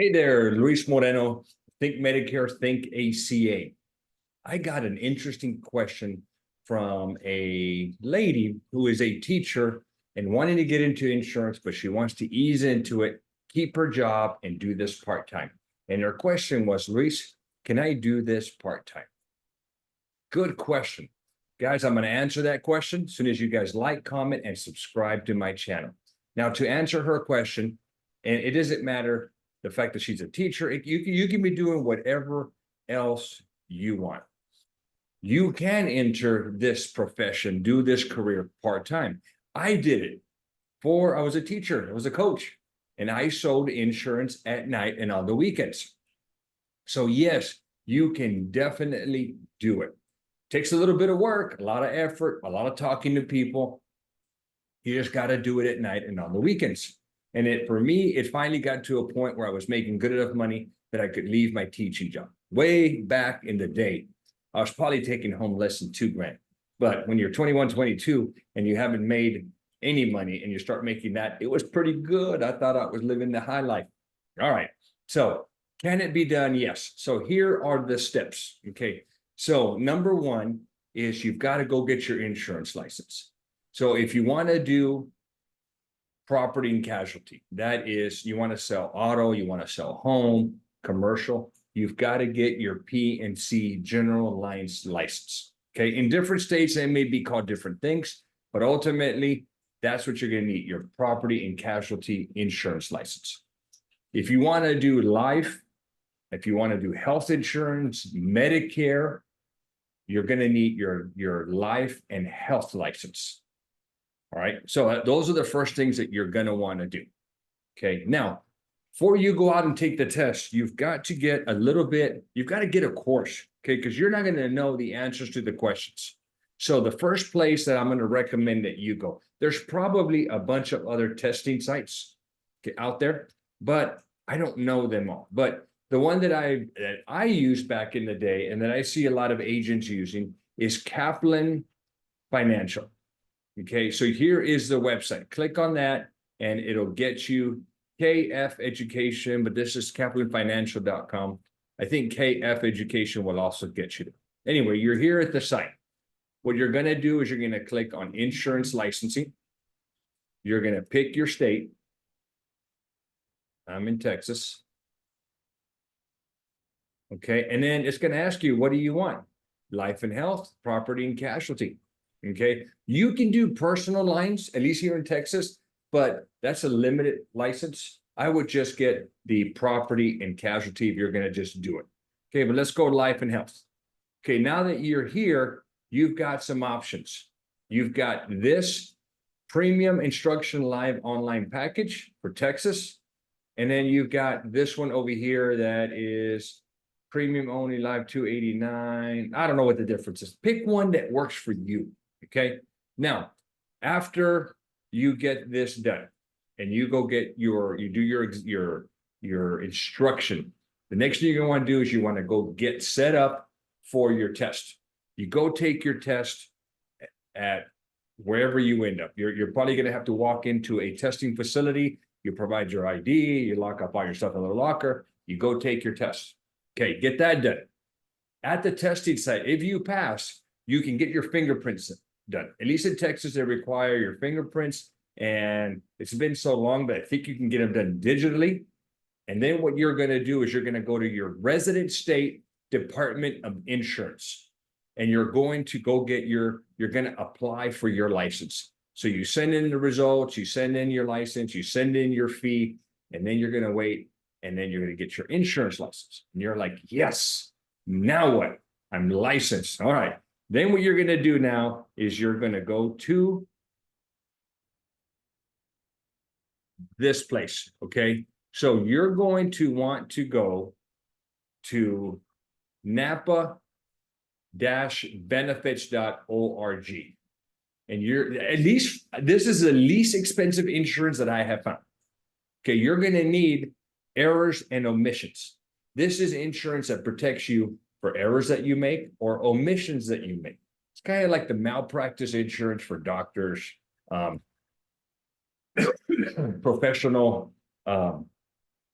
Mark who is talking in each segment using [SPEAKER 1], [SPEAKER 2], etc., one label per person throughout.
[SPEAKER 1] Hey there, Luis Moreno. Think Medicare, think ACA. I got an interesting question from a lady who is a teacher and wanting to get into insurance, but she wants to ease into it, keep her job, and do this part-time. And her question was, Luis, can I do this part-time? Good question. Guys, I'm going to answer that question as soon as you guys like, comment, and subscribe to my channel. Now, to answer her question, and it doesn't matter the fact that she's a teacher, you can be doing whatever else you want. You can enter this profession, do this career part-time. I did it I was a teacher, I was a coach, and I sold insurance at night and on the weekends. So yes, you can definitely do it. Takes a little bit of work, a lot of effort, a lot of talking to people. You just got to do it at night and on the weekends. And for me, it finally got to a point where I was making good enough money that I could leave my teaching job. Way back in the day, I was probably taking home less than $2,000. But when you're 21, 22, and you haven't made any money and you start making that, it was pretty good. I thought I was living the high life. All right. So can it be done? Yes. So here are the steps. Okay. So number one is you've got to go get your insurance license. So if you want to do property and casualty, that is, you want to sell auto, you want to sell home, commercial, you've got to get your P&C general lines license. Okay. In different states, they may be called different things, but ultimately, that's what you're going to need, your property and casualty insurance license. If you want to do life, if you want to do health insurance, Medicare, you're going to need your life and health license. All right. So those are the first things that you're going to want to do. Okay. Now, before you go out and take the test, you've got to get you've got to get a course. Okay. Because you're not going to know the answers to the questions. So the first place that I'm going to recommend that you go, there's probably a bunch of other testing sites out there, but I don't know them all. But the one that I used back in the day and that I see a lot of agents using is Kaplan Financial. Okay, so here is the website. Click on that and it'll get you KF Education, but this is kaplanfinancial.com. I think KF Education will also get you there. Anyway, you're here at the site. What you're going to do is you're going to click on insurance licensing. You're going to pick your state. I'm in Texas. Okay, and then it's going to ask you, what do you want? Life and health, property and casualty. Okay, you can do personal lines, at least here in Texas, but that's a limited license. I would just get the property and casualty if you're going to just do it. Okay, but let's go life and health. Okay, now that you're here, you've got some options. You've got this premium instruction live online package for Texas. And then you've got this one over here that is premium only live 289. I don't know what the difference is. Pick one that works for you. Okay. Now, after you get this done and you go get you do your instruction, the next thing you're going to want to do is you want to go get set up for your test. You go take your test at wherever you end up. You're probably going to have to walk into a testing facility. You provide your ID, you lock up all your stuff in the locker, you go take your test. Okay, get that done. At the testing site, if you pass, you can get your fingerprints done. At least in Texas, they require your fingerprints, and it's been so long, but I think you can get them done digitally. And then what you're going to do is you're going to go to your resident state Department of Insurance, and you're going to go get you're going to apply for your license. So you send in the results, you send in your license, you send in your fee, and then you're going to wait, and then you're going to get your insurance license. And you're like, yes, now what? I'm licensed. All right. Then what you're going to do now is you're going to go to this place. Okay. So you're going to want to go to napa-benefits.org. And this is the least expensive insurance that I have found. Okay, you're going to need errors and omissions. This is insurance that protects you for errors that you make or omissions that you make. It's kind of like the malpractice insurance for doctors, professional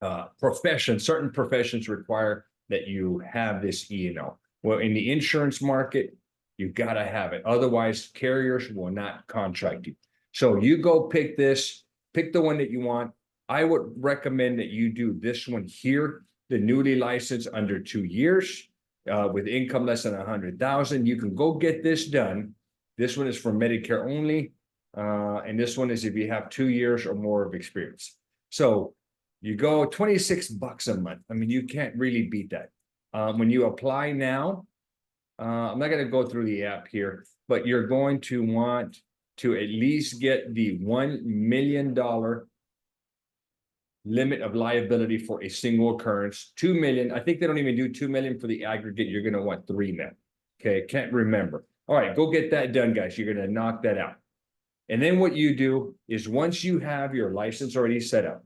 [SPEAKER 1] certain professions require that you have this E&O. Well, in the insurance market, you got to have it. Otherwise, carriers will not contract you. So you go pick the one that you want. I would recommend that you do this one here, the newly licensed under 2 years with income less than 100,000. You can go get this done. This one is for Medicare only. And this one is if you have 2 years or more of experience. So you go $26 a month. I mean, you can't really beat that. When you apply now, I'm not going to go through the app here, but you're going to want to at least get the $1 million limit of liability for a single occurrence. 2 million. I think they don't even do 2 million for the aggregate. You're going to want 3 million. Okay. Can't remember. All right. Go get that done, guys. You're going to knock that out. And then what you do is once you have your license already set up,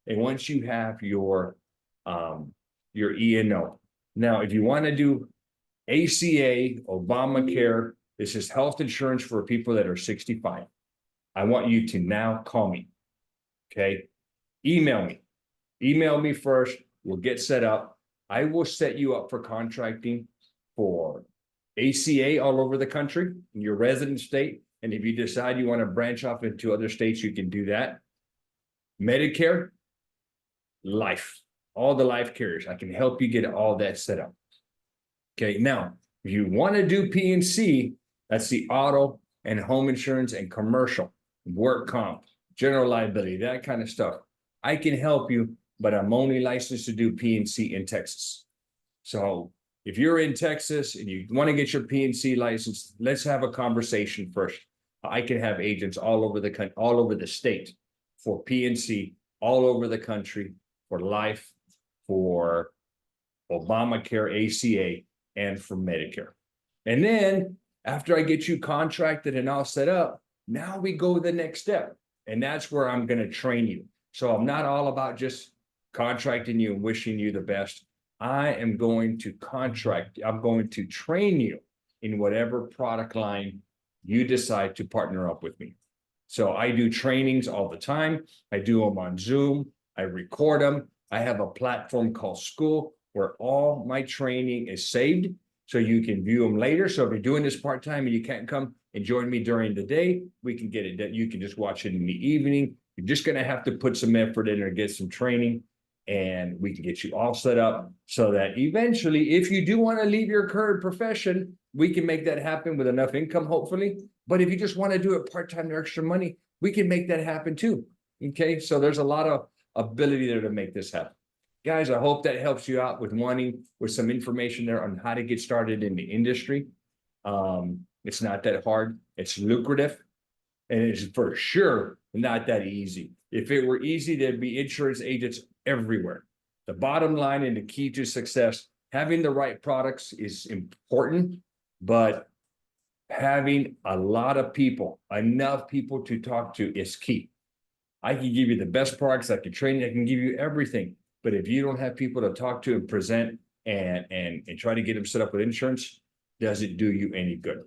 [SPEAKER 1] and once you have your E&O. Now, if you want to do ACA, Obamacare, this is health insurance for people that are 65. I want you to now call me. Okay. Email me first. We'll get set up. I will set you up for contracting for ACA all over the country in your resident state. And if you decide you want to branch off into other states, you can do that. Medicare, life, all the life carriers. I can help you get all that set up. Okay. Now, if you want to do P&C, that's the auto and home insurance and commercial, work comp, general liability, that kind of stuff. I can help you, but I'm only licensed to do P&C in Texas. So if you're in Texas and you want to get your P&C license, let's have a conversation first. I can have agents all over the country, all over the state for P&C, all over the country for life, for Obamacare, ACA, and for Medicare. And then after I get you contracted and all set up, now we go the next step. And that's where I'm going to train you. So I'm not all about just contracting you and wishing you the best. I am going to I'm going to train you in whatever product line you decide to partner up with me. So I do trainings all the time. I do them on Zoom. I record them. I have a platform called School where all my training is saved so you can view them later. So if you're doing this part-time and you can't come and join me during the day, we can get it done. You can just watch it in the evening. You're just going to have to put some effort in or get some training, and we can get you all set up so that eventually, if you do want to leave your current profession, we can make that happen with enough income, hopefully. But if you just want to do it part-time or extra money, we can make that happen too. Okay. So there's a lot of ability there to make this happen. Guys, I hope that helps you out with some information there on how to get started in the industry. It's not that hard. It's lucrative. And it's for sure not that easy. If it were easy, there'd be insurance agents everywhere. The bottom line and the key to success, having the right products is important, but having a lot of people, enough people to talk to is key. I can give you the best products, I can train you, I can give you everything. But if you don't have people to talk to and present and try to get them set up with insurance, does it do you any good?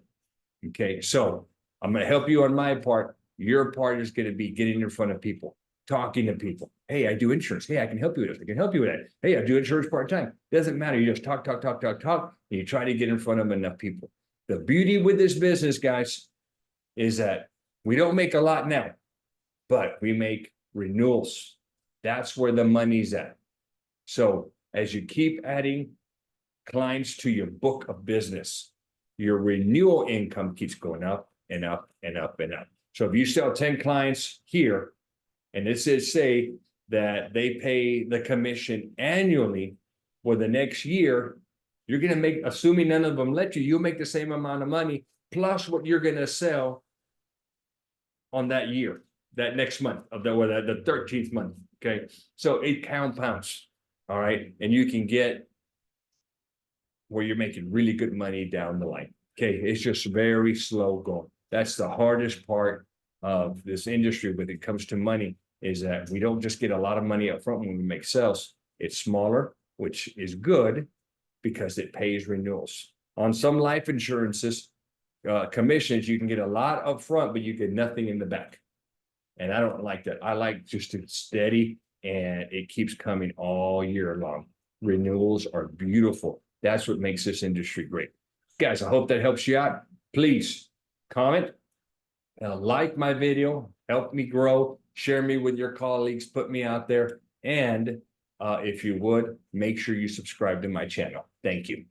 [SPEAKER 1] Okay, so I'm going to help you on my part. Your part is going to be getting in front of people, talking to people. Hey, I do insurance. Hey, I can help you with this. I can help you with that. Hey, I do insurance part-time. Doesn't matter. You just talk, and you try to get in front of enough people. The beauty with this business, guys, is that we don't make a lot now, but we make renewals. That's where the money's at. So as you keep adding clients to your book of business, your renewal income keeps going up and up and up and up. So if you sell 10 clients here, and it says, say that they pay the commission annually for the next year, you're going to make, assuming none of them let you, you'll make the same amount of money plus what you're going to sell on that year, that next month of the 13th month. Okay. So it compounds. All right. And you can get where you're making really good money down the line. Okay. It's just very slow going. That's the hardest part of this industry when it comes to money, is that we don't just get a lot of money up front when we make sales. It's smaller, which is good because it pays renewals. On some life insurances, commissions, you can get a lot up front, but you get nothing in the back. And I don't like that. I like just a steady and it keeps coming all year long. Renewals are beautiful. That's what makes this industry great. Guys, I hope that helps you out. Please comment, like my video, help me grow, share me with your colleagues, put me out there. And if you would, make sure you subscribe to my channel. Thank you.